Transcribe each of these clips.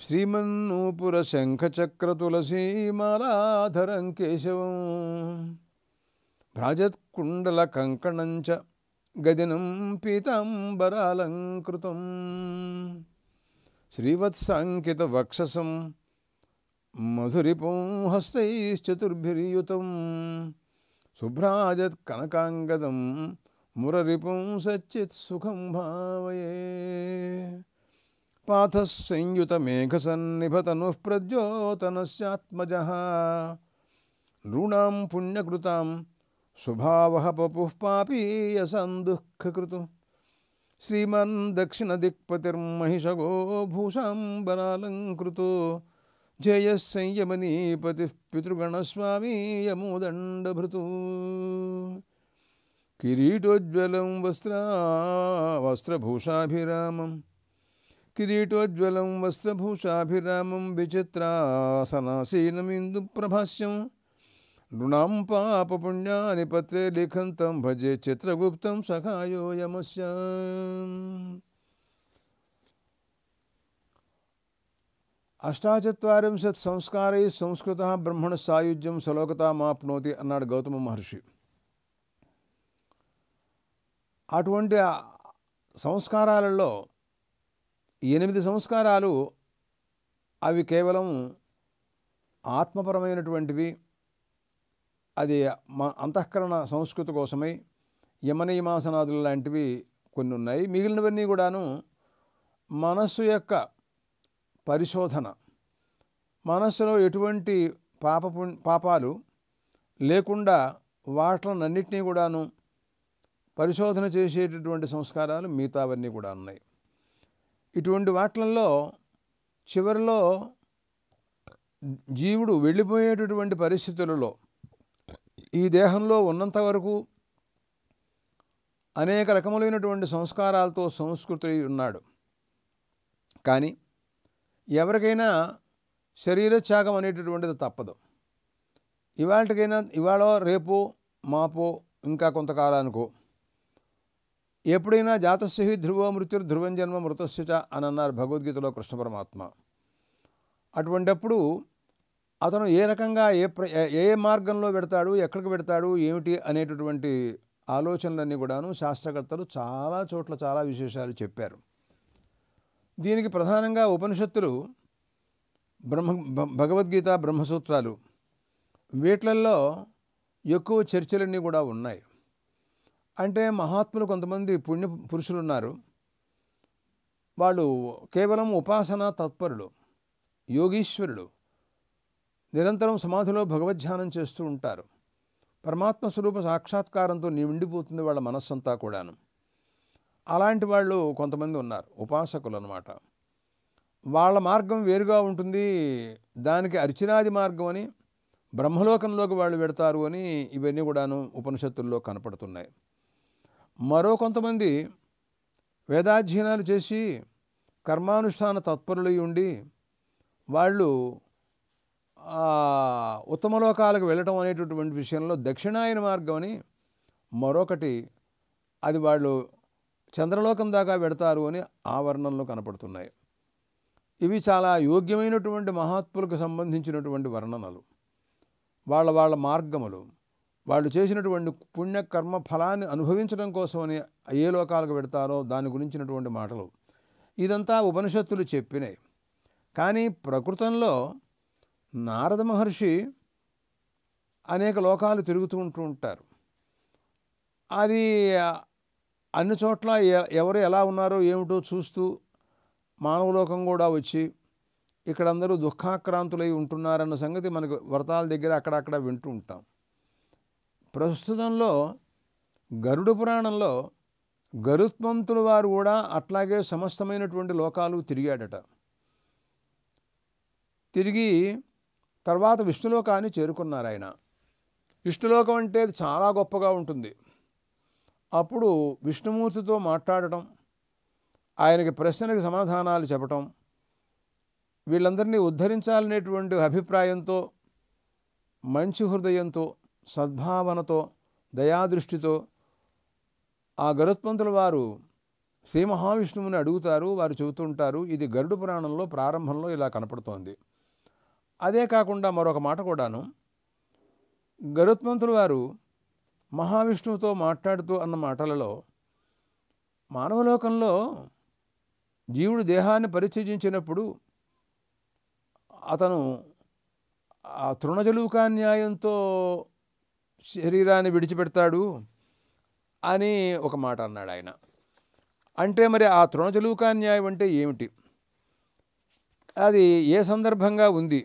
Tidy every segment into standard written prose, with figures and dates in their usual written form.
శ్రీమన్నూపుర శంఖచక్ర తులసీమాలాధరం కేశవం భ్రాజత్కుండల కంకణంచ గదినం పీతాంబరాలంకృతం శ్రీవత్సాంకిత వక్షసం మధురిపుం హస్తైశ్చతుర్భిర్యుతం శుభ్రాజత్ కనకాంగదం మురరిపుం సచ్చిత్ సుఖం భావయే పాథ సంయుత మేఘసన్నిభతనుః ప్రద్యోతనస్యాత్మజః నృణాం పుణ్యకృతాం స్వభావః పపుః పాపీయసందుఃఖకృతు శ్రీమన్ దక్షిణ దిక్పతిర్మహిషగో భూషాంబరాలంకృతో జయః సంయమనీపతిః పితృగణస్వామీ యమోదండభృతు కిరీటోజ్వలం వస్త్రభూషాభిరామం కిరీటోజ్వలం వస్త్రభూషాభిరామం విచిత్రాసనాసీనమిందు ప్రభాస్యం నృణాం పాపపుణ్యాని పత్రే లిఖంతం భజే చిత్రగుప్తం సఖాయో యమస్య. అష్టాచత్వారింశత్ సంస్కారై సంస్కృత బ్రహ్మణ సాయుజ్యం సలోకతామాప్నోతి అన్నాడు గౌతమ మహర్షి. అటువంటి సంస్కారాలలో 8 సంస్కారాలు అవి కేవలం ఆత్మపరమైనటువంటివి. అది అంతఃకరణ సంస్కృతి కోసమై యమనియమాసనాదులు లాంటివి కొన్ని ఉన్నాయి. మిగిలినవన్నీ కూడాను మనస్సు యొక్క పరిశోధన, మనస్సులో ఎటువంటి పాపాలు లేకుండా వాటినన్నింటినీ కూడాను పరిశోధన చేసేటటువంటి సంస్కారాలు మిగతావన్నీ కూడా ఉన్నాయి. ఇటువంటి వాటిల్లో చివరిలో జీవుడు వెళ్ళిపోయేటటువంటి పరిస్థితులలో ఈ దేహంలో ఉన్నంత వరకు అనేక రకములైనటువంటి సంస్కారాలతో సంస్కృతి ఉన్నాడు. కానీ ఎవరికైనా శరీరత్యాగం అనేటటువంటిది తప్పదు. ఇవాళ రేపు మాపో ఇంకా కొంతకాలానికో ఎప్పుడైనా జాతస్య హి ధ్రువో మృత్యుర్ధ్రువం జన్మ మృతస్య చ అని అన్నారు భగవద్గీతలో కృష్ణ పరమాత్మ. అటువంటప్పుడు అతను ఏ రకంగా ఏ మార్గంలో పెడతాడు, ఎక్కడికి పెడతాడు, ఏమిటి అనేటటువంటి ఆలోచనలన్నీ కూడాను శాస్త్రకర్తలు చాలా చోట్ల చాలా విశేషాలు చెప్పారు. దీనికి ప్రధానంగా ఉపనిషత్తులు, భగవద్గీత, బ్రహ్మసూత్రాలు వీటిల్లో ఎక్కువ చర్చలన్నీ కూడా ఉన్నాయి. అంటే మహాత్ములు కొంతమంది పుణ్య పురుషులు ఉన్నారు. వాళ్ళు కేవలం ఉపాసనా తత్పరులు, యోగీశ్వరులు, నిరంతరం సమాధిలో భగవద్ధ్యానం చేస్తూ ఉంటారు. పరమాత్మ స్వరూప సాక్షాత్కారంతో నిండిపోతుంది వాళ్ళ మనస్సంతా కూడాను. అలాంటి వాళ్ళు కొంతమంది ఉన్నారు, ఉపాసకులు అన్నమాట. వాళ్ళ మార్గం వేరుగా ఉంటుంది. దానికి అర్చనాది మార్గం అని, బ్రహ్మలోకంలోకి వాళ్ళు పెడతారు అని ఇవన్నీ కూడాను ఉపనిషత్తుల్లో కనపడుతున్నాయి. మరో కొంతమంది వేదాధ్యయనాలు చేసి కర్మానుష్ఠాన తత్పరులై ఉండి వాళ్ళు ఉత్తమలోకాలకు వెళ్ళటం అనేటటువంటి విషయంలో దక్షిణాయన మార్గం అని మరొకటి, అది వాళ్ళు చంద్రలోకం దాకా పెడతారు అని ఆ వర్ణనలో కనపడుతున్నాయి. ఇవి చాలా యోగ్యమైనటువంటి మహాత్ములకు సంబంధించినటువంటి వర్ణనలు. వాళ్ళ మార్గములు, వాళ్ళు చేసినటువంటి పుణ్యకర్మ ఫలాన్ని అనుభవించడం కోసమని ఏ లోకాలకు పెడతారో దాని గురించినటువంటి మాటలు ఇదంతా ఉపనిషత్తులు చెప్పినాయి. కానీ ప్రకృతంలో నారద మహర్షి అనేక లోకాలు తిరుగుతూ ఉంటారు. అది అన్ని చోట్ల ఎవరు ఎలా ఉన్నారో ఏమిటో చూస్తూ మానవలోకం కూడా వచ్చి ఇక్కడ అందరూ దుఃఖాక్రాంతులై ఉంటున్నారన్న సంగతి మనకు వ్రతాల దగ్గర అక్కడక్కడ వింటూ ఉంటాం. ప్రస్తుతంలో గరుడ పురాణంలో గరుత్మంతుల వారు కూడా అట్లాగే సమస్తమైనటువంటి లోకాలు తిరిగాడట. తిరిగి తర్వాత విష్ణులోకాన్ని చేరుకున్నారు ఆయన. విష్ణులోకం అంటే చాలా గొప్పగా ఉంటుంది. అప్పుడు విష్ణుమూర్తితో మాట్లాడటం, ఆయనకి ప్రశ్నలకు సమాధానాలు చెప్పటం, వీళ్ళందరినీ ఉద్ధరించాలనేటువంటి అభిప్రాయంతో, మంచి హృదయంతో, సద్భావనతో, దయాదృష్టితో ఆ గరుత్మంతుల వారు శ్రీ మహావిష్ణువుని అడుగుతారు. వారు చెబుతుంటారు. ఇది గరుడ పురాణంలో ప్రారంభంలో ఇలా కనపడుతోంది. అదే కాకుండా మరొక మాట కూడాను, గరుత్మంతులు వారు మహావిష్ణువుతో మాట్లాడుతూ అన్న మాటలలో మానవలోకంలో జీవుడు దేహాన్ని పరిత్యజించినప్పుడు అతను ఆ తృణజలుకాన్యాయంతో శరీరాన్ని విడిచిపెడతాడు అని ఒక మాట అన్నాడు ఆయన. అంటే మరి ఆ తృణజలుకాన్యాయం అంటే ఏమిటి, అది ఏ సందర్భంగా ఉంది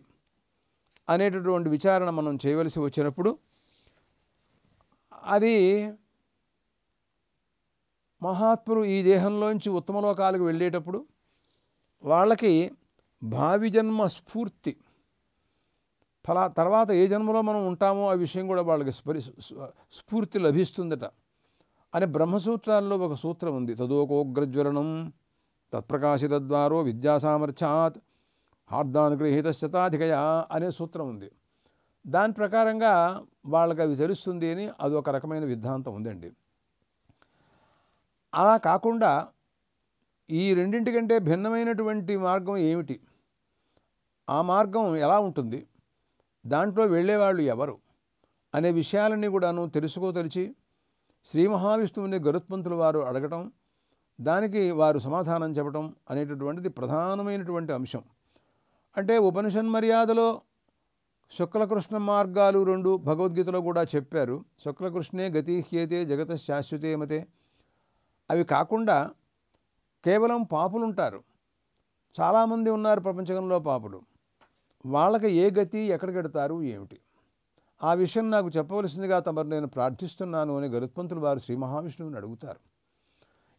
అనేటటువంటి విచారణ మనం చేయవలసి వచ్చినప్పుడు, అది మహాత్ములు ఈ దేహంలోంచి ఉత్తమ లోకాలకు వెళ్ళేటప్పుడు వాళ్ళకి భావి జన్మ స్ఫూర్తి, తర్వాత ఏ జన్మలో మనం ఉంటామో ఆ విషయం కూడా వాళ్ళకి స్ఫూర్తి లభిస్తుందట అని బ్రహ్మసూత్రాల్లో ఒక సూత్రం ఉంది. తదోకోగ్రజ్వలనం తత్ప్రకాశితద్వారో విద్యాసామర్థ్యాత్ హార్దానుగృహీత శతాధికయా అనే సూత్రం ఉంది. దాని ప్రకారంగా వాళ్ళకి అవి తెలుస్తుంది అని అదొక రకమైన సిద్ధాంతం ఉందండి. అలా కాకుండా ఈ రెండింటికంటే భిన్నమైనటువంటి మార్గం ఏమిటి, ఆ మార్గం ఎలా ఉంటుంది, దాంట్లో వెళ్ళేవాళ్ళు ఎవరు అనే విషయాలన్నీ కూడాను తెలుసుకోదలిచి శ్రీ మహావిష్ణువుని గరుత్మంతులు వారు అడగటం, దానికి వారు సమాధానం చెప్పటం అనేటటువంటిది ప్రధానమైనటువంటి అంశం. అంటే ఉపనిషన్మర్యాదలో శుక్లకృష్ణ మార్గాలు రెండు భగవద్గీతలో కూడా చెప్పారు. శుక్లకృష్ణే గతిహ్యేతే జగత శాశ్వతే మతే. అవి కాకుండా కేవలం పాపులు ఉంటారు, చాలామంది ఉన్నారు ప్రపంచంలో పాపులు. వాళ్ళకి ఏ గతి, ఎక్కడికి వెడతారు, ఏమిటి, ఆ విషయం నాకు చెప్పవలసిందిగా తమరు నేను ప్రార్థిస్తున్నాను అని గరుత్మంతులు వారు శ్రీ మహావిష్ణువుని అడుగుతారు.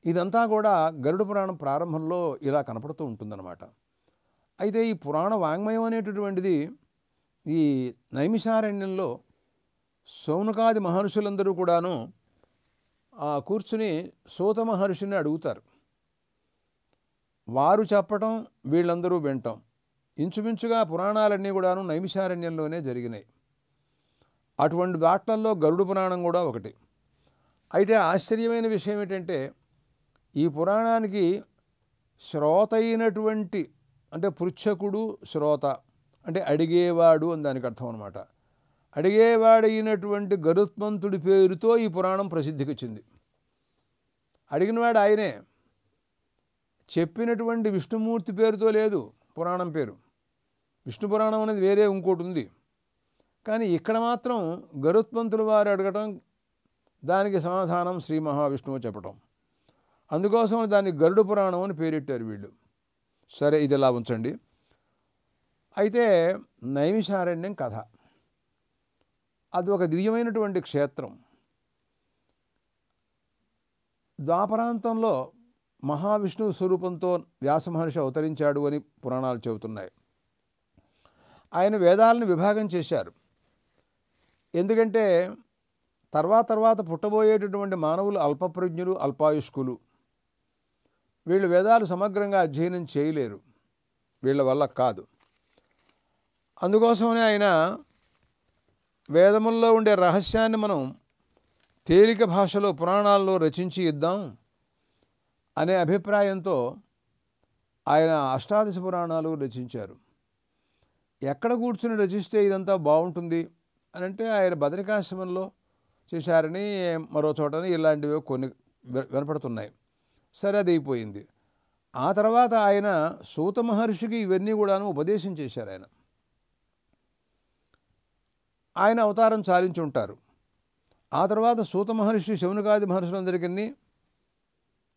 ఇదంతా కూడా గరుడ పురాణం ప్రారంభంలో ఇలా కనపడుతూ ఉంటుందన్నమాట. అయితే ఈ పురాణ వాంగ్మయం అనేటటువంటిది ఈ నైమిషారణ్యంలో శౌనకాది మహర్షులందరూ కూడాను కూర్చుని సూత మహర్షిని అడుగుతారు. వారు చెప్పటం, వీళ్ళందరూ వింటాం. ఇంచుమించుగా పురాణాలన్నీ కూడాను నైమిషారణ్యంలోనే జరిగినాయి. అటువంటి వాట్లల్లో గరుడ పురాణం కూడా ఒకటి. అయితే ఆశ్చర్యమైన విషయం ఏంటంటే, ఈ పురాణానికి శ్రోత అయినటువంటి, అంటే పృచ్ఛకుడు శ్రోత అంటే అడిగేవాడు అని దానికి అర్థం అనమాట. అడిగేవాడైనటువంటి గరుత్మంతుడి పేరుతో ఈ పురాణం ప్రసిద్ధికి వచ్చింది. అడిగినవాడు ఆయనే, చెప్పినటువంటి విష్ణుమూర్తి పేరుతో లేదు పురాణం పేరు. విష్ణు పురాణం అనేది వేరే ఇంకోటి ఉంది. కానీ ఇక్కడ మాత్రం గరుత్మంతుల వారు అడగటం, దానికి సమాధానం శ్రీ మహావిష్ణువు చెప్పటం, అందుకోసం దాన్ని గరుడ పురాణం అని పేరెట్టారు వీళ్ళు. సరే, ఇది ఇలా ఉంచండి. అయితే నైమిషారణ్యం కథ, అది ఒక దివ్యమైనటువంటి క్షేత్రం. ద్వాపరాంతంలో మహావిష్ణువు స్వరూపంతో వ్యాస మహర్షి అవతరించాడు అని పురాణాలు చెబుతున్నాయి. ఆయన వేదాలను విభాగం చేశారు. ఎందుకంటే తర్వాత పుట్టబోయేటటువంటి మానవులు అల్పప్రజ్ఞులు, అల్పాయుష్కులు. వీళ్ళు వేదాలు సమగ్రంగా అధ్యయనం చేయలేరు, వీళ్ళ వల్ల కాదు. అందుకోసమనే ఆయన వేదముల్లో ఉండే రహస్యాన్ని మనం తేలిక భాషలో పురాణాల్లో రచించి ఇద్దాం అనే అభిప్రాయంతో ఆయన అష్టాదశ పురాణాలు రచించారు. ఎక్కడ కూర్చుని రచిస్తే ఇదంతా బాగుంటుంది అని అంటే ఆయన బదరికాశ్రమంలో చేశారని, మరో చోటని ఇలాంటివి కొన్ని వినపడుతున్నాయి. సరే, అది అయిపోయింది. ఆ తర్వాత ఆయన సూత మహర్షికి ఇవన్నీ కూడాను ఉపదేశం చేశారు. ఆయన అవతారం చాలించి ఉంటారు. ఆ తర్వాత సూత మహర్షి శౌనకాది మహర్షులందరికీ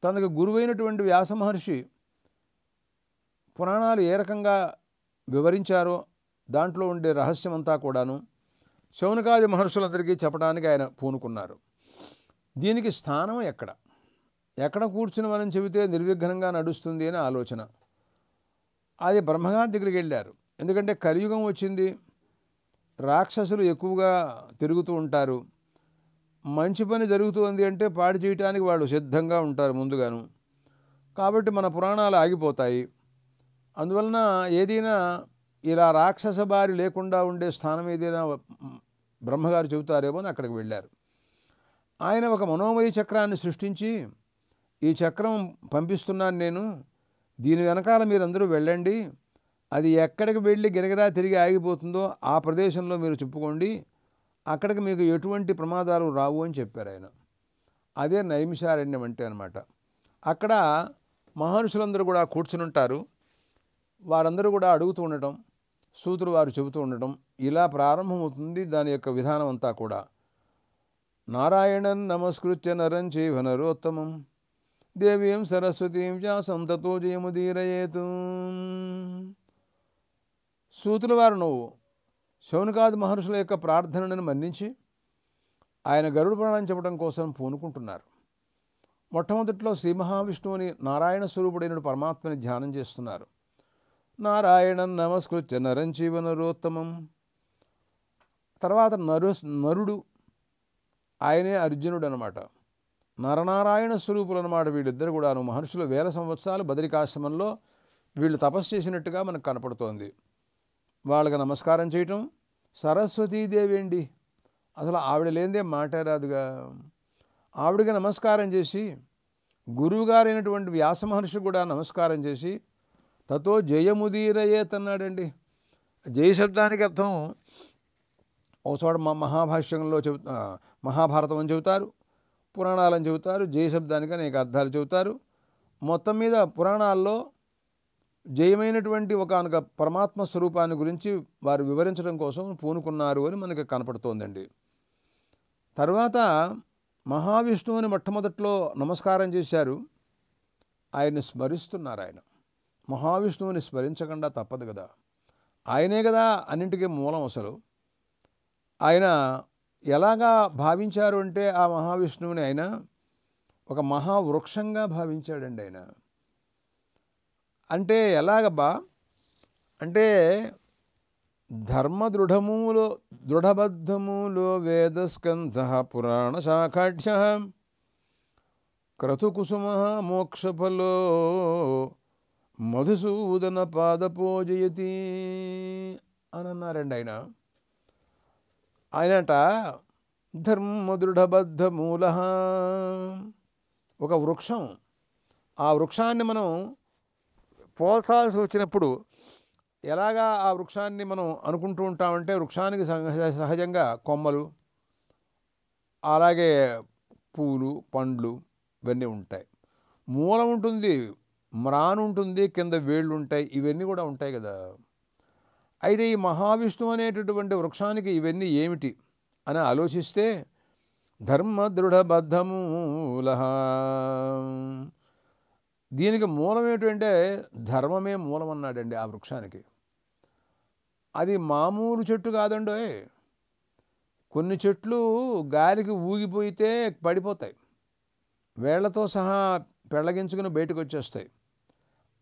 తనకు గురువైనటువంటి వ్యాస మహర్షి పురాణాలు ఏ రకంగా వివరించారో దాంట్లో ఉండే రహస్యం అంతా కూడాను శౌనకాది మహర్షులందరికీ చెప్పడానికి ఆయన పూనుకున్నారు. దీనికి స్థానం ఎక్కడ కూర్చుని మనం చెబితే నిర్విఘ్నంగా నడుస్తుంది అని ఆలోచన. అది బ్రహ్మగారి దగ్గరికి వెళ్ళారు. ఎందుకంటే కలియుగం వచ్చింది, రాక్షసులు ఎక్కువగా తిరుగుతూ ఉంటారు. మంచి పని జరుగుతుంది అంటే పాడు చేయటానికి వాళ్ళు సిద్ధంగా ఉంటారు ముందుగాను. కాబట్టి మన పురాణాలు ఆగిపోతాయి. అందువలన ఏదైనా ఇలా రాక్షస బారి లేకుండా ఉండే స్థానం ఏదైనా బ్రహ్మగారు చెబుతారేమో అని అక్కడికి వెళ్ళారు. ఆయన ఒక మనోమయ చక్రాన్ని సృష్టించి ఈ చక్రం పంపిస్తున్నాను నేను, దీని వెనకాల మీరందరూ వెళ్ళండి, అది ఎక్కడికి వెళ్ళి గిరగిరా తిరిగి ఆగిపోతుందో ఆ ప్రదేశంలో మీరు చెప్పుకోండి, అక్కడికి మీకు ఎటువంటి ప్రమాదాలు రావు అని చెప్పారు ఆయన. అదే నైమిషారణ్యం అంటే అనమాట. అక్కడ మహర్షులందరూ కూడా కూర్చుని ఉంటారు. వారందరూ కూడా అడుగుతూ ఉండటం, సూతులు వారు చెబుతూ ఉండటం, ఇలా ప్రారంభమవుతుంది దాని యొక్క విధానం అంతా కూడా. నారాయణన్ నమస్కృత్య నరం చైవ నరోత్తమం దేవీం సరస్వతీం వ్యాసం తతో జయముదీరయేతు. సూతుల వారు నువ్వు శౌనకాది మహర్షుల యొక్క ప్రార్థనను మన్నించి ఆయన గరుడ పురాణం చెప్పడం కోసం పూనుకుంటున్నారు. మొట్టమొదట్లో శ్రీ మహావిష్ణువుని నారాయణ స్వరూపుడైన పరమాత్మని ధ్యానం చేస్తున్నారు. నారాయణన్ నమస్కృత్య నరం చైవ నరోత్తమం. తర్వాత నరుడు ఆయనే అర్జునుడు అనమాట. నరనారాయణ స్వరూపులు అనమాట వీళ్ళిద్దరు కూడాను. మహర్షులు 1000 సంవత్సరాలు బదరికాశ్రమంలో వీళ్ళు తపస్సు చేసినట్టుగా మనకు కనపడుతోంది. వాళ్ళకి నమస్కారం చేయటం. సరస్వతీదేవి అండి, అసలు ఆవిడ లేనిదే మాట రాదుగా. ఆవిడకి నమస్కారం చేసి గురువుగారైనటువంటి వ్యాస మహర్షి కూడా నమస్కారం చేసి తతో జయముదీరయేత్ అన్నాడండి. జయ శబ్దానికి అర్థం ఒకచోట మహాభాష్యంలో మహాభారతం అని చెబుతారు, పురాణాలని చెబుతారు. జయ శబ్దానికి అనేక అర్థాలు చెబుతారు. మొత్తం మీద పురాణాల్లో జయమైనటువంటి ఒకనొక పరమాత్మ స్వరూపాన్ని గురించి వారు వివరించడం కోసం పూనుకున్నారు అని మనకి కనపడుతోందండి. తర్వాత మహావిష్ణువుని మొట్టమొదట్లో నమస్కారం చేశారు. ఆయన్ని స్మరిస్తున్నారు. ఆయన మహావిష్ణువుని స్మరించకుండా తప్పదు కదా. ఆయనే కదా అన్నింటికీ మూలం. అసలు ఆయన ఎలాగా భావించారు అంటే ఆ మహావిష్ణువుని ఆయన ఒక మహావృక్షంగా భావించాడండి. ఆయన అంటే ఎలాగబ్బా అంటే దృఢబద్ధములో వేదస్కంధ పురాణ శాఖాఢ్య క్రతుకుసుమ మోక్షఫలో మధుసూదన పాదపోజయతి అని అన్నారండి ఆయన. ఆయనట ధర్మదృఢబద్ధమూల, ఒక వృక్షం. ఆ వృక్షాన్ని మనం పోల్చాల్సి వచ్చినప్పుడు ఎలాగా ఆ వృక్షాన్ని మనం అనుకుంటూ ఉంటామంటే, వృక్షానికి సహజంగా కొమ్మలు, అలాగే పూలు, పండ్లు ఇవన్నీ ఉంటాయి. మూలం ఉంటుంది, మ్రాను ఉంటుంది, కింద వేళ్ళు ఉంటాయి, ఇవన్నీ కూడా ఉంటాయి కదా. అయితే ఈ మహావిష్ణువు అనేటటువంటి వృక్షానికి ఇవన్నీ ఏమిటి అని ఆలోచిస్తే ధర్మదృఢబద్ధమూల, దీనికి మూలం ఏమిటంటే ధర్మమే మూలం అన్నాడండి ఆ వృక్షానికి. అది మామూలు చెట్టు కాదండోయ్. కొన్ని చెట్లు గాలికి ఊగిపోయితే పడిపోతాయి, వేళ్లతో సహా పెళ్ళగించుకుని బయటకు వచ్చేస్తాయి.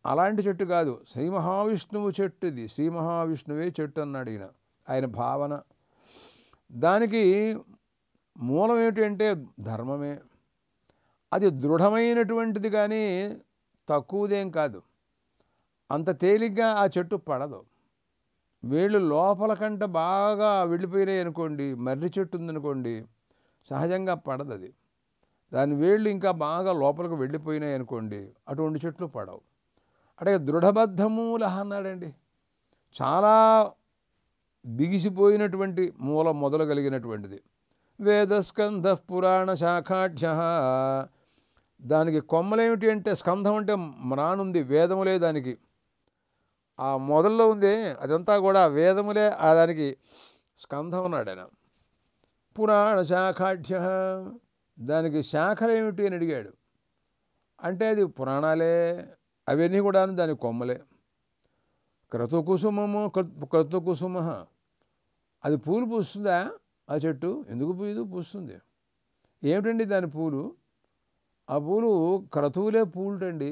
అలాంటి చెట్టు కాదు, శ్రీ మహావిష్ణువు చెట్టు ఇది. శ్రీ మహావిష్ణువే చెట్టు అన్నాడు ఈయన, ఆయన భావన. దానికి మూలం ఏమిటి అంటే ధర్మమే. అది దృఢమైనటువంటిది కానీ తక్కువదేం కాదు. అంత తేలిగ్గా ఆ చెట్టు పడదు. వేళ్ళు లోపల కంట బాగా వెళ్ళిపోయినాయి అనుకోండి, మర్రి చెట్టు ఉందనుకోండి, సహజంగా పడదు అది. దాని వేళ్ళు ఇంకా బాగా లోపలికి వెళ్ళిపోయినాయి అనుకోండి, అటువంటి చెట్లు పడవు. అంటే దృఢబద్ధమూల అన్నాడండి. చాలా బిగిసిపోయినటువంటి మూల మొదలు కలిగినటువంటిది. వేదస్కంధ పురాణ శాఖాఢ్య, దానికి కొమ్మలేమిటి అంటే స్కంధం అంటే మ్రానుంది, వేదములే దానికి. ఆ మొదల్లో ఉంది అదంతా కూడా వేదములే, ఆ దానికి స్కంధం అన్నాడు ఆయన. పురాణ శాఖాఢ్య, దానికి శాఖలేమిటి అని అడిగాడు. అంటే అది పురాణాలే, అవన్నీ కూడా దాని కొమ్మలే. క్రతుకుసుమ, అది పూలు పూస్తుందా ఆ చెట్టు? ఎందుకు పూయదు? పూస్తుంది. ఏమిటండి దాని పూలు? ఆ పూలు క్రతువులే పూలుటండి.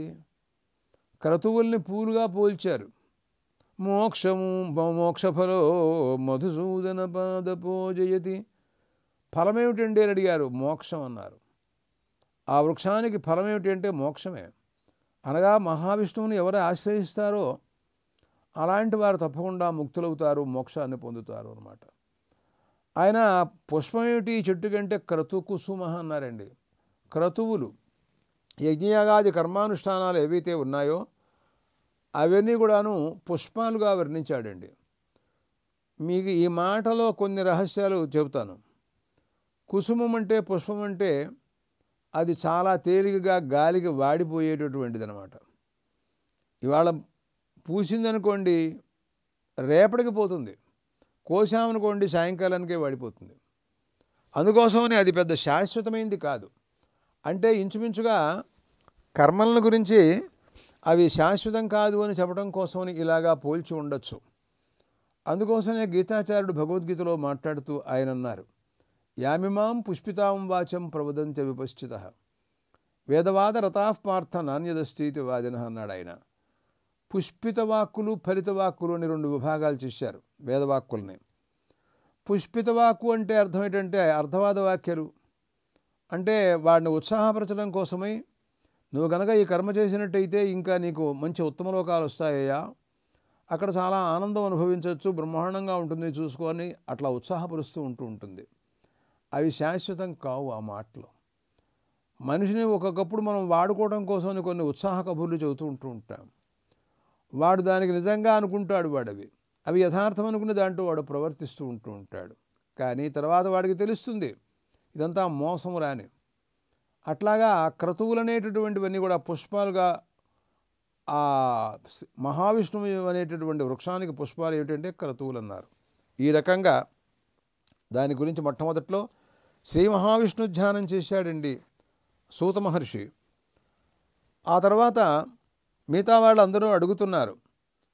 క్రతువుల్ని పూలుగా పోల్చారు. మోక్షఫలో మధుసూదన పాదపోజయతి, ఫలమేమిటండి అని అడిగారు. మోక్షం అన్నారు. ఆ వృక్షానికి ఫలం ఏమిటి అంటే మోక్షమే. అనగా మహావిష్ణువుని ఎవరు ఆశ్రయిస్తారో అలాంటి వారు తప్పకుండా ముక్తులవుతారు, మోక్షాన్ని పొందుతారు అన్నమాట. ఆయన పుష్పం ఏమిటి చెట్టు కంటే క్రతుకుసుమ అన్నారండి. క్రతువులు యజ్ఞయాగాది కర్మానుష్ఠానాలు ఏవైతే ఉన్నాయో అవన్నీ కూడాను పుష్పాలుగా వర్ణించాడండి. మీకు ఈ మాటలో కొన్ని రహస్యాలు చెబుతాను. కుసుమం అంటే, పుష్పం అంటే అది చాలా తేలికగా గాలికి వాడిపోయేటటువంటిది అనమాట. ఇవాళ పూసిందనుకోండి రేపటికి పోతుంది, కోసామనుకోండి సాయంకాలానికే వాడిపోతుంది. అందుకోసమని అది పెద్ద శాశ్వతమైంది కాదు. అంటే ఇంచుమించుగా కర్మలను గురించి అవి శాశ్వతం కాదు అని చెప్పడం కోసమని ఇలాగా పోల్చి ఉండొచ్చు. అందుకోసమే గీతాచార్యుడు భగవద్గీతలో మాట్లాడుతూ ఆయన అన్నారు, యామిమాం పుష్పితాం వాచం ప్రవదంత్య విపశ్చిత వేదవాద రతాః పార్థ నాణ్యదస్తీతి వాదిన అన్నాడు ఆయన. పుష్పిత వాక్కులు, ఫలిత వాక్కులు అని రెండు విభాగాలు చేశారు వేదవాక్కుల్ని. పుష్పిత వాక్కు అంటే అర్థం ఏంటంటే అర్థవాద వాక్యాలు. అంటే వాడిని ఉత్సాహపరచడం కోసమై నువ్వు కనుక ఈ కర్మ చేసినట్టయితే ఇంకా నీకు మంచి ఉత్తమ లోకాలు వస్తాయ్యా, అక్కడ చాలా ఆనందం అనుభవించవచ్చు, బ్రహ్మాండంగా ఉంటుంది చూసుకొని అట్లా ఉత్సాహపరుస్తూ ఉంటుంది. అవి శాశ్వతం కావు ఆ మాటలు. మనిషిని ఒక్కొక్కప్పుడు మనం వాడుకోవడం కోసం కొన్ని ఉత్సాహ కబుర్లు చెబుతూ ఉంటాం. వాడు దానికి నిజంగా అనుకుంటాడు, అవి యథార్థం అనుకుని దాంట్లో వాడు ప్రవర్తిస్తూ ఉంటాడు. కానీ తర్వాత వాడికి తెలుస్తుంది ఇదంతా మోసము రాని. అట్లాగా క్రతువులు అనేటటువంటివన్నీ కూడా పుష్పాలుగా, ఆ మహావిష్ణువు అనేటటువంటి వృక్షానికి పుష్పాలు ఏమిటంటే క్రతువులు అన్నారు. ఈ రకంగా దాని గురించి మొట్టమొదట్లో శ్రీ మహావిష్ణు ధ్యానం చేశాడండి సూత మహర్షి. ఆ తర్వాత మిగతా వాళ్ళు అందరూ అడుగుతున్నారు,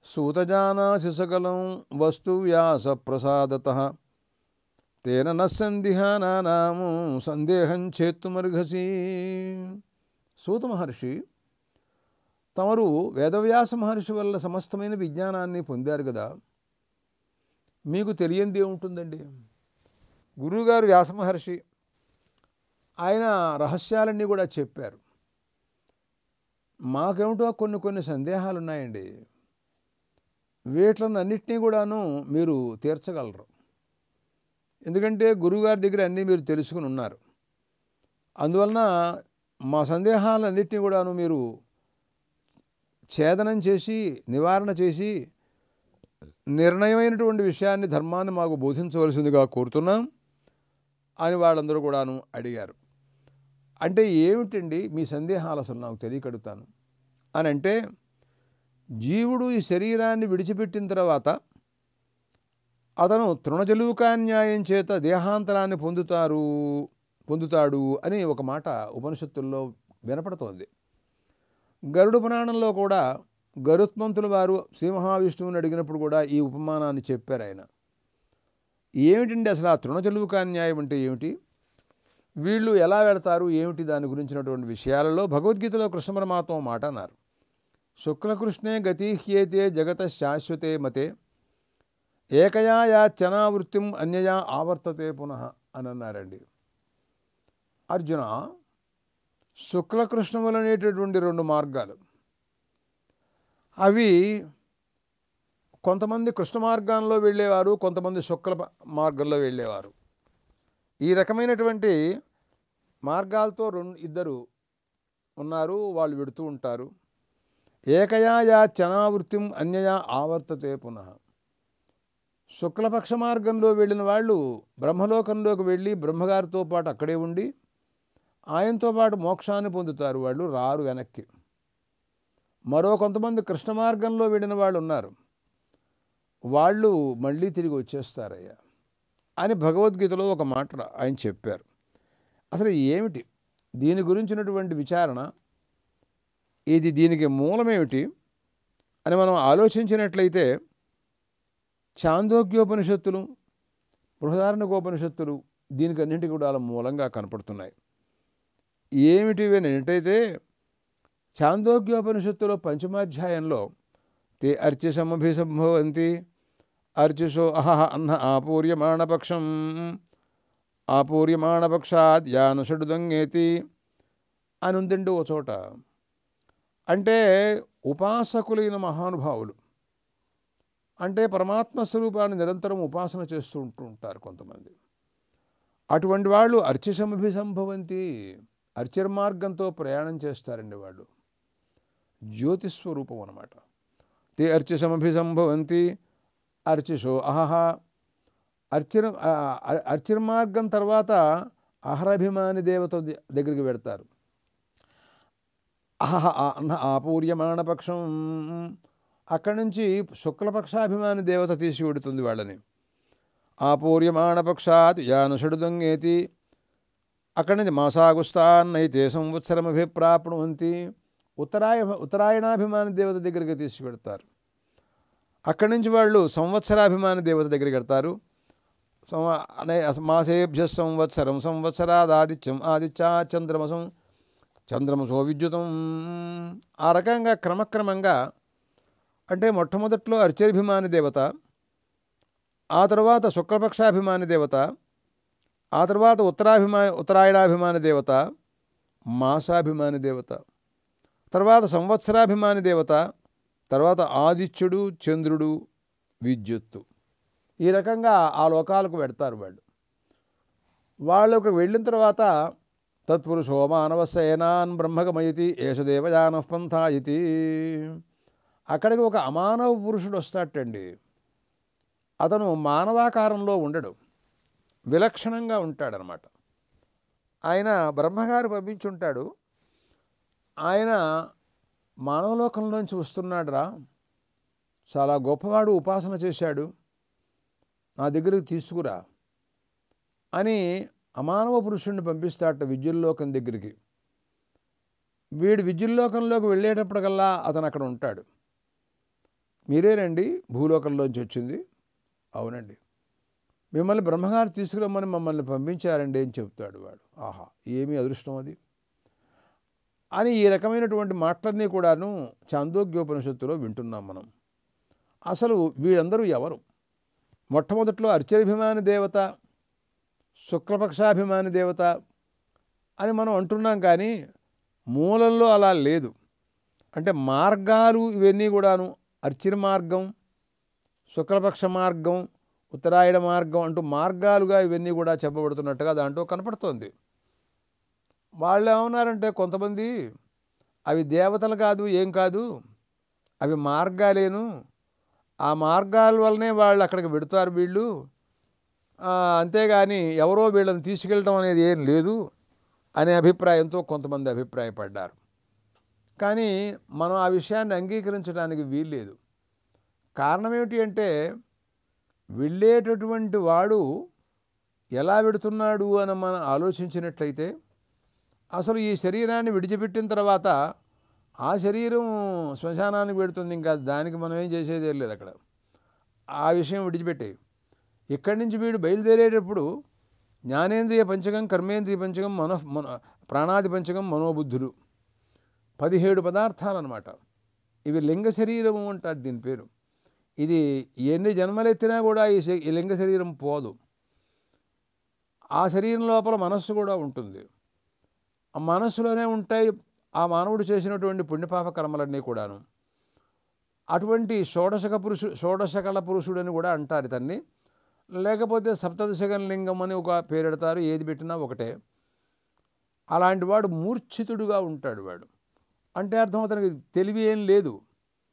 సూతజానాసి సకలం వస్తు వ్యాస ప్రసాదతః తేన నస్సందిహానానాము సందేహం చేత్తుమర్హసి. సూత మహర్షి తమరు వేదవ్యాస మహర్షి వల్ల సమస్తమైన విజ్ఞానాన్ని పొందారు కదా, మీకు తెలియంది ఏముంటుందండి? గురువుగారు వ్యాస మహర్షి ఆయన రహస్యాలన్నీ కూడా చెప్పారు. మాకేమిటో కొన్ని సందేహాలు ఉన్నాయండి, వీటిని అన్నిటినీ కూడాను మీరు తీర్చగలరు. ఎందుకంటే గురువుగారి దగ్గర అన్నీ మీరు తెలుసుకుని ఉన్నారు. అందువలన మా సందేహాలన్నిటినీ కూడాను మీరు ఛేదనం చేసి, నివారణ చేసి, నిర్ణయమైనటువంటి విషయాన్ని, ధర్మాన్ని మాకు బోధించవలసిందిగా కోరుతున్నాం అని వాళ్ళందరూ కూడాను అడిగారు. అంటే ఏమిటండి మీ సందేహాలు, అసలు నాకు తెలియకడుగుతాను అని అంటే, జీవుడు ఈ శరీరాన్ని విడిచిపెట్టిన తర్వాత అతను తృణజలుకాన్యాయం చేత దేహాంతరాన్ని పొందుతాడు అని ఒక మాట ఉపనిషత్తుల్లో వినపడుతోంది. గరుడ పురాణంలో కూడా గరుత్మంతుల వారు శ్రీ మహావిష్ణువుని అడిగినప్పుడు కూడా ఈ ఉపమానాన్ని చెప్పారు ఆయన. ఏమిటండి అసలు ఆ తృణజలుకాన్యాయం అంటే ఏమిటి, వీళ్ళు ఎలా వెళతారు ఏమిటి, దాని గురించినటువంటి విషయాలలో భగవద్గీతలో కృష్ణ పరమాత్మ మాట అన్నారు, శుక్లకృష్ణే గతిహ్యేతే జగత శాశ్వతే మతే ఏకయా యాచనావృత్తిం అన్యయా ఆవర్తతే పునః అని అన్నారండి. అర్జున, శుక్లకృష్ణములు అనేటటువంటి రెండు మార్గాలు, అవి కొంతమంది కృష్ణ మార్గంలో వెళ్ళేవారు, కొంతమంది శుక్ల మార్గంలో వెళ్ళేవారు. ఈ రకమైనటువంటి మార్గాలతో ఇద్దరు ఉన్నారు, వాళ్ళు వెడుతూ ఉంటారు. ఏకయా యాచనావృత్తిం అన్యయా ఆవర్తతే పునః. శుక్లపక్ష మార్గంలో వెళ్ళిన వాళ్ళు బ్రహ్మలోకంలోకి వెళ్ళి బ్రహ్మగారితో పాటు అక్కడే ఉండి ఆయనతో పాటు మోక్షాన్ని పొందుతారు, వాళ్ళు రారు వెనక్కి. మరో కొంతమంది కృష్ణ మార్గంలో వెళ్ళిన వాళ్ళు ఉన్నారు, వాళ్ళు మళ్ళీ తిరిగి వచ్చేస్తారయ్యా అని భగవద్గీతలో ఒక మాట ఆయన చెప్పారు. అసలు ఏమిటి దీని గురించినటువంటి విచారణ, ఇది దీనికి మూలమేమిటి అని మనం ఆలోచించినట్లయితే ఛాందోగ్యోపనిషత్తులు, బృహదారణ్యకోపనిషత్తులు దీనికి అన్నింటికి కూడా అలా మూలంగా కనపడుతున్నాయి. ఏమిటివి అని ఏంటైతే ఛాందోగ్యోపనిషత్తులో పంచమాధ్యాయంలో తే అర్చిషమభిసంభవంతి అర్చిషో అహహ అన్న ఆపూర్యమాణపక్షం ఆపూర్యమాణపక్షాద్ యానుషడుదంగేతి అని ఉందండి ఓ చోట. అంటే ఉపాసకులైన మహానుభావులు, అంటే పరమాత్మ స్వరూపాన్ని నిరంతరం ఉపాసన చేస్తూ ఉంటారు కొంతమంది. అటువంటి వాళ్ళు అర్చిషమభిసంభవంతి అర్చిర్మార్గంతో ప్రయాణం చేస్తారండి వాళ్ళు. జ్యోతిస్వరూపం అన్నమాట. తే అర్చిషమభిసంభవంతి అర్చిషో అహహ. అర్చిర్మార్గం తర్వాత అహరభిమాని దేవత దగ్గరికి పెడతారు. అహహ అన్న ఆపూర్యమాణ పక్షం. అక్కడి నుంచి శుక్లపక్షాభిమాని దేవత తీసుకువెడుతుంది వాళ్ళని. ఆపూర్యమాణపక్షాత్ యానషడుదంగేతి. అక్కడి నుంచి మాసాగుస్తాన్నైతే సంవత్సరమభిప్రాప్నువంతి. ఉత్తరాయణాభిమాని దేవత దగ్గరికి తీసుకువెడతారు. అక్కడి నుంచి వాళ్ళు సంవత్సరాభిమాని దేవత దగ్గరికి వెడతారు. మాసేభ్య సంవత్సరం సంవత్సరాదాదిత్యం ఆదిత్యా చంద్రమసో విద్యుతం. ఆ రకంగా క్రమక్రమంగా అంటే మొట్టమొదట్లో అర్చిర్భిమాని దేవత, ఆ తర్వాత శుక్లపక్షాభిమాని దేవత, ఆ తర్వాత ఉత్తరాయణాభిమాని దేవత, మాసాభిమాని దేవత, తర్వాత సంవత్సరాభిమాని దేవత, తర్వాత ఆదిత్యుడు, చంద్రుడు, విద్యుత్తు. ఈ రకంగా ఆ లోకాలకు వెడతారు వాళ్ళు. వాళ్ళకు వెళ్ళిన తర్వాత తత్పురుషో మానవస్సేనాన్ బ్రహ్మగమయతి ఏషదేవయానః పంథా ఇతి. అక్కడికి ఒక అమానవ పురుషుడు వస్తాటండి. అతను మానవాకారంలో ఉండడు, విలక్షణంగా ఉంటాడనమాట. ఆయన బ్రహ్మగారు పంపించుంటాడు. ఆయన మానవలోకంలోంచి వస్తున్నాడు రా, చాలా గొప్పవాడు, ఉపాసన చేశాడు, నా దగ్గరికి తీసుకురా అని అమానవ పురుషుడిని పంపిస్తాడట విద్యుల్లోకం దగ్గరికి. వీడు విద్యుల్లోకంలోకి వెళ్ళేటప్పటికల్లా అతను అక్కడ ఉంటాడు. మీరేనండి భూలోకంలోంచి వచ్చింది? అవునండి. మిమ్మల్ని బ్రహ్మగారు తీసుకురమ్మని మమ్మల్ని పంపించారండి అని చెప్తాడు వాడు. ఆహా, ఏమీ అదృష్టం అది అని ఈ రకమైనటువంటి మాటలన్నీ కూడాను చాందోగ్యోపనిషత్తులో వింటున్నాం మనం. అసలు వీళ్ళందరూ ఎవరు? మొట్టమొదట్లో అర్చిర్భిమాని దేవత, శుక్లపక్షాభిమాని దేవత అని మనం అంటున్నాం, కానీ మూలంలో అలా లేదు. అంటే మార్గాలు ఇవన్నీ కూడాను అర్చిర్మార్గం, శుక్లపక్ష మార్గం, ఉత్తరాయణ మార్గం అంటూ మార్గాలుగా ఇవన్నీ కూడా చెప్పబడుతున్నట్టుగా దాంట్లో కనపడుతోంది. వాళ్ళు ఏమన్నారంటే కొంతమంది అవి దేవతలు కాదు, ఏం కాదు, అవి మార్గాలేను, ఆ మార్గాల వల్లనే వాళ్ళు అక్కడికి వెడుతారు వీళ్ళు, అంతేగాని ఎవరో వీళ్ళని తీసుకెళ్ళడం అనేది ఏం లేదు అనే అభిప్రాయంతో కొంతమంది అభిప్రాయపడ్డారు. కానీ మనం ఆ విషయాన్ని అంగీకరించడానికి వీల్లేదు. కారణం ఏమిటి అంటే వెళ్ళేటటువంటి వాడు ఎలా వెడుతున్నాడు అని మనం ఆలోచించినట్లయితే అసలు ఈ శరీరాన్ని విడిచిపెట్టిన తర్వాత ఆ శరీరం శ్మశానానికి పెడుతుంది, ఇంకా దానికి మనం ఏం చేసేది లేదు అక్కడ. ఆ విషయం విడిచిపెట్టే ఇక్కడి నుంచి వీడు బయలుదేరేటప్పుడు జ్ఞానేంద్రియ పంచకం, కర్మేంద్రియ పంచకం, ప్రాణాది పంచకం, మనోబుద్ధులు 17 పదార్థాలన్నమాట. ఇవి లింగ శరీరము అంటారు దీని పేరు. ఇది ఎన్ని జన్మలెత్తినా కూడా ఈ లింగ శరీరం పోదు. ఆ శరీరం లోపల మనస్సు కూడా ఉంటుంది. ఆ మనస్సులోనే ఉంటాయి ఆ మానవుడు చేసినటువంటి పుణ్యపాప కర్మలన్నీ కూడాను. అటువంటి షోడశకళ పురుషుడని కూడా అంటారు ఇతన్ని. లేకపోతే సప్తదశగణ లింగం అని ఒక పేరెడతారు, ఏది పెట్టినా ఒకటే. అలాంటి వాడు మూర్ఛితుడుగా ఉంటాడు. వాడు అంటే అర్థం అతనికి తెలివి ఏం లేదు,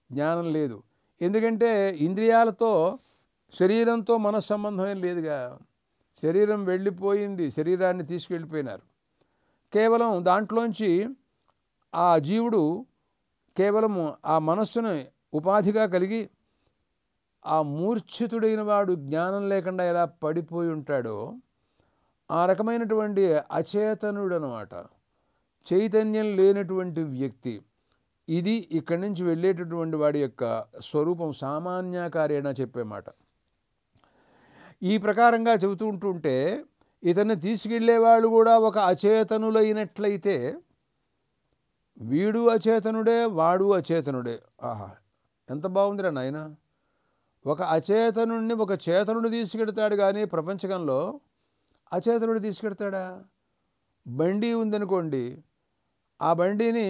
జ్ఞానం లేదు. ఎందుకంటే ఇంద్రియాలతో శరీరంతో మనస్సంబంధం ఏం లేదుగా. శరీరం వెళ్ళిపోయింది, శరీరాన్ని తీసుకెళ్ళిపోయినారు. కేవలం దాంట్లోంచి ఆ జీవుడు కేవలము ఆ మనస్సును ఉపాధిగా కలిగి ఆ మూర్ఛితుడైన వాడు జ్ఞానం లేకుండా ఎలా పడిపోయి ఉంటాడో ఆ రకమైనటువంటి అచేతనుడు అన్నమాట, చైతన్యం లేనటువంటి వ్యక్తి. ఇది ఇక్కడి నుంచి వెళ్ళేటటువంటి వాడి యొక్క స్వరూపం, సామాన్యాకారేణ చెప్పే మాట. ఈ ప్రకారంగా చెబుతూ ఉంటుంటే ఇతన్ని తీసుకెళ్లేవాళ్ళు కూడా ఒక అచేతనులైనట్లయితే వీడు అచేతనుడే, వాడు అచేతనుడే. ఆహా, ఎంత బాగుందిరా నాయన. ఒక అచేతనుడిని ఒక చేతనుడు తీసుకెడతాడు, కానీ ప్రపంచకంలో అచేతనుడు తీసుకెడతాడా? బండి ఉందనుకోండి, ఆ బండిని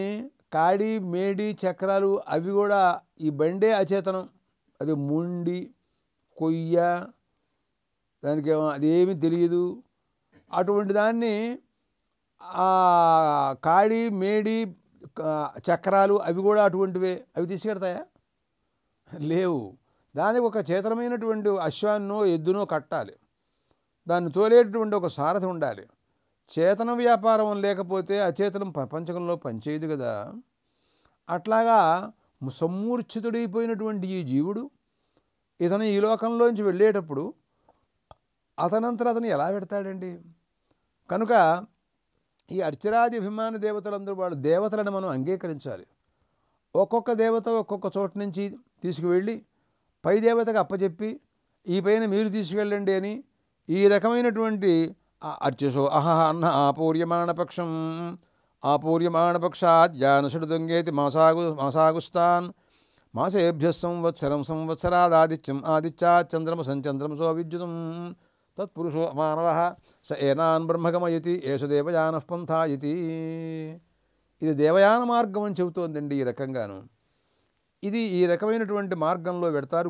కాడి, మేడి, చక్రాలు అవి కూడా ఈ బండే అచేతనం. అది ముండి కొయ్య, దానికి అదేమీ తెలియదు. అటువంటి దాన్ని కాడి మేడి చక్రాలు అవి కూడా అటువంటివే, అవి తీసుకెడతాయా? లేవు. దానికి ఒక చేతనమైనటువంటి అశ్వాన్నో ఎద్దునో కట్టాలి, దాన్ని తోలేటటువంటి ఒక సారథి ఉండాలి. చేతన వ్యాపారం లేకపోతే అచేతనం ప్రపంచంలో పనిచేయదు కదా. అట్లాగా సమ్మూర్ఛితుడైపోయినటువంటి ఈ జీవుడు ఇతను ఈ లోకంలోంచి వెళ్ళేటప్పుడు అతనంతరం అతను ఎలా పెడతాడండి? కనుక ఈ అర్చరాది అభిమాన దేవతలందరూ వాళ్ళు దేవతలను మనం అంగీకరించాలి. ఒక్కొక్క దేవత ఒక్కొక్క చోట నుంచి తీసుకువెళ్ళి పై దేవతకు అప్పచెప్పి ఈ పైన మీరు తీసుకెళ్ళండి అని ఈ రకమైనటువంటి అర్చసో అహహ అన్న ఆపూర్యమాణపక్షం ఆపూర్యమాణపక్షాద్యానషుడుదొంగేతి మాసాగుస్తాన్ మాసేభ్య సంవత్సరాదాదిత్యం ఆదిత్యా చంద్రమసంచంద్రమసో విద్యుతం తత్పురుషో మానవ స ఏనాన్ బ్రహ్మగమయతి ఏష దేవయాన పంథాయతి. ఇది దేవయాన మార్గం అని చెబుతోందండి. ఈ రకంగాను ఇది ఈ రకమైనటువంటి మార్గంలో పెడతారు.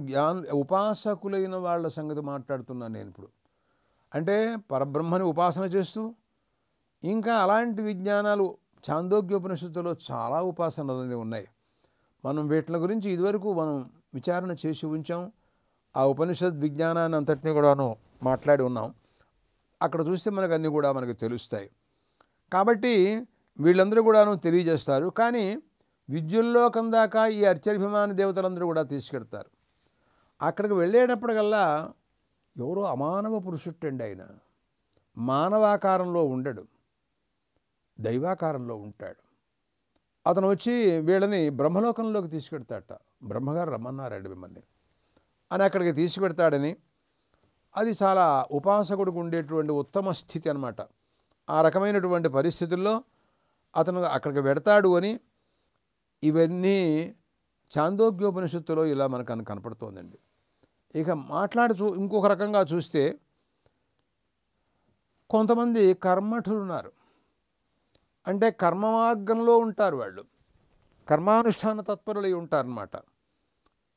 ఉపాసకులైన వాళ్ళ సంగతి మాట్లాడుతున్నాను నేను ఇప్పుడు. అంటే పరబ్రహ్మని ఉపాసన చేస్తూ ఇంకా అలాంటి విజ్ఞానాలు ఛాందోగ్యోపనిషత్తులో చాలా ఉపాసనలు ఉన్నాయి. మనం వీటి గురించి ఇదివరకు మనం విచారణ చేసి ఉంచాం. ఆ ఉపనిషత్ విజ్ఞానాన్ని అంతటినీ కూడాను మాట్లాడి ఉన్నాం. అక్కడ చూస్తే మనకు అన్నీ కూడా మనకు తెలుస్తాయి. కాబట్టి వీళ్ళందరూ కూడాను తెలియజేస్తారు. కానీ విద్యుల్లోకం దాకా ఈ అర్చర్భిమాన దేవతలందరూ కూడా తీసుకెడతారు. అక్కడికి వెళ్ళేటప్పటికల్లా ఎవరో అమానవ పురుషుట్టండి. ఆయన మానవాకారంలో ఉండడు, దైవాకారంలో ఉంటాడు. అతను వచ్చి వీళ్ళని బ్రహ్మలోకంలోకి తీసుకెడతాడట. బ్రహ్మగారు రమ్మన్నారండి మిమ్మల్ని అని అక్కడికి తీసుకెడతాడని. అది చాలా ఉపాసకుడికి ఉండేటువంటి ఉత్తమ స్థితి అన్నమాట. ఆ రకమైనటువంటి పరిస్థితుల్లో అతను అక్కడికి వెడతాడు అని ఇవన్నీ ఛాందోగ్యోపనిషత్తులో ఇలా మనకు కనపడుతోందండి. ఇక ఇంకొక రకంగా చూస్తే కొంతమంది కర్మఠులు ఉన్నారు. అంటే కర్మ మార్గంలో ఉంటారు. వాళ్ళు కర్మానుష్ఠాన తత్పరులై ఉంటారన్నమాట.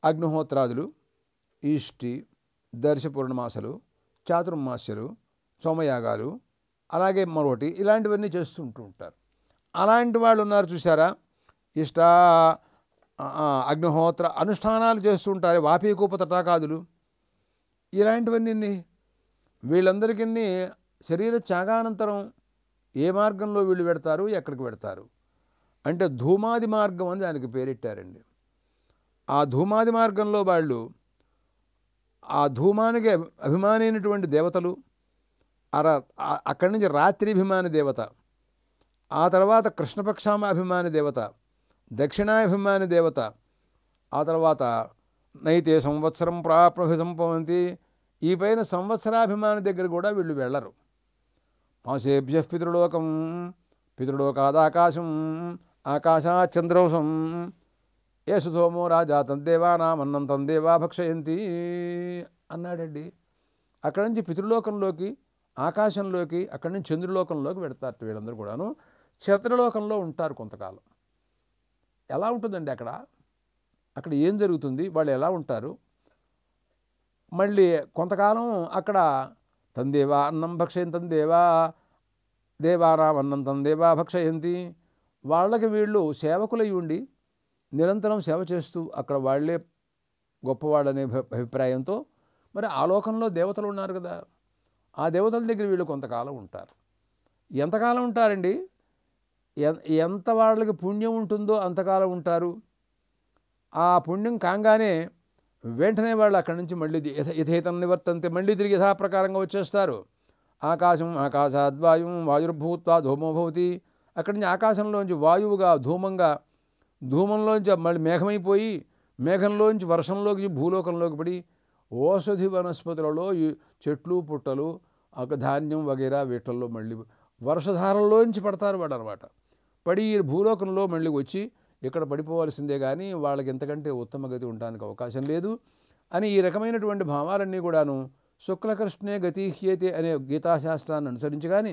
అగ్నిహోత్రాదులు, ఈష్టి, దర్శ పూర్ణమాసలు, చాతుర్మాస్యలు, సోమయాగాలు, అలాగే మరొకటి ఇలాంటివన్నీ చేస్తుంటూ ఉంటారు. అలాంటి వాళ్ళు ఉన్నారు చూసారా. ఇష్ట అగ్నిహోత్ర అనుష్ఠానాలు చేస్తుంటారు. వాపీకూప తటాకాదులు ఇలాంటివన్నీ వీళ్ళందరికీ శరీర త్యాగానంతరం ఏ మార్గంలో వీళ్ళు పెడతారు, ఎక్కడికి పెడతారు అంటే ధూమాది మార్గం అని దానికి పేరెట్టారండి. ఆ ధూమాది మార్గంలో వాళ్ళు ఆ ధూమానికి అభిమానైనటువంటి దేవతలు, అక్కడి నుంచి రాత్రిభిమాని దేవత, ఆ తర్వాత కృష్ణపక్షామ అభిమాని దేవత, దక్షిణాభిమాని దేవత, ఆ తర్వాత నైతే సంవత్సరం ప్రాప్నభిసంపవంతి, ఈ పైన సంవత్సరాభిమాని దగ్గర కూడా వీళ్ళు వెళ్ళరు. పాశేభ్య పితృలోకం పితృలోకాదాకాశం ఆకాశాత్ చంద్రవసం ఏసు సోమో రాజా తందేవానామన్నం తందేవా భక్షయంతి అన్నాడండి. అక్కడి నుంచి పితృలోకంలోకి, ఆకాశంలోకి, అక్కడి నుంచి చంద్రలోకంలోకి పెడతారు. వీళ్ళందరూ కూడాను చంద్రలోకంలో ఉంటారు కొంతకాలం. ఎలా ఉంటుందండి అక్కడ ఏం జరుగుతుంది, వాళ్ళు ఎలా ఉంటారు? మళ్ళీ కొంతకాలం అక్కడ తందేవా అన్నం భక్షయం తందేవా దేవానాం అన్నం తందేవా భక్షయంతి. వాళ్ళకి వీళ్ళు సేవకులై ఉండి నిరంతరం సేవ చేస్తూ అక్కడ వాళ్ళే గొప్పవాళ్ళనే అభిప్రాయంతో మరి ఆ లోకంలో దేవతలు ఉన్నారు కదా, ఆ దేవతల దగ్గర వీళ్ళు కొంతకాలం ఉంటారు. ఎంతకాలం ఉంటారండి? ఎంత వాళ్ళకి పుణ్యం ఉంటుందో అంతకాలం ఉంటారు. ఆ పుణ్యం కాగానే వెంటనే వాళ్ళు అక్కడి నుంచి మళ్ళీ యథేతం నివర్తంతే, మళ్ళీ తిరిగి యథాప్రకారంగా వచ్చేస్తారు. ఆకాశం ఆకాశాద్వాయుం వాయుర్భూత్వా ధూమోభవతి. అక్కడి నుంచి ఆకాశంలోంచి వాయువుగా ధూమంలోంచి మళ్ళీ మేఘమైపోయి, మేఘంలోంచి వర్షంలోకి భూలోకంలోకి పడి ఓషధి వనస్పతులలో ఈ చెట్లు పుట్టలు ధాన్యం వగైరా వీటిల్లో మళ్ళీ వర్షధారంలోంచి పడతారు వాడు అనమాట. పడి ఈ భూలోకంలో మళ్ళీ వచ్చి ఇక్కడ పడిపోవాల్సిందే కానీ వాళ్ళకి ఎంతకంటే ఉత్తమ గతి ఉండడానికి అవకాశం లేదు అని ఈ రకమైనటువంటి భావాలన్నీ కూడాను శుక్లకృష్ణే గతిహ్యేతే అనే గీతాశాస్త్రాన్ని అనుసరించి కానీ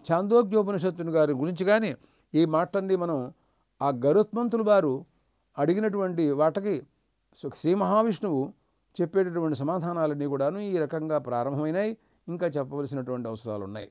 ఛాందోగ్యోపనిషత్తుని గారి గురించి కానీ ఈ మాటలన్నీ మనం ఆ గరుత్మంతులు వారు అడిగినటువంటి వాటికి శ్రీ మహావిష్ణువు చెప్పేటటువంటి సమాధానాలన్నీ కూడాను ఈ రకంగా ప్రారంభమైనాయి. ఇంకా చెప్పవలసినటువంటి అవసరాలు ఉన్నాయి.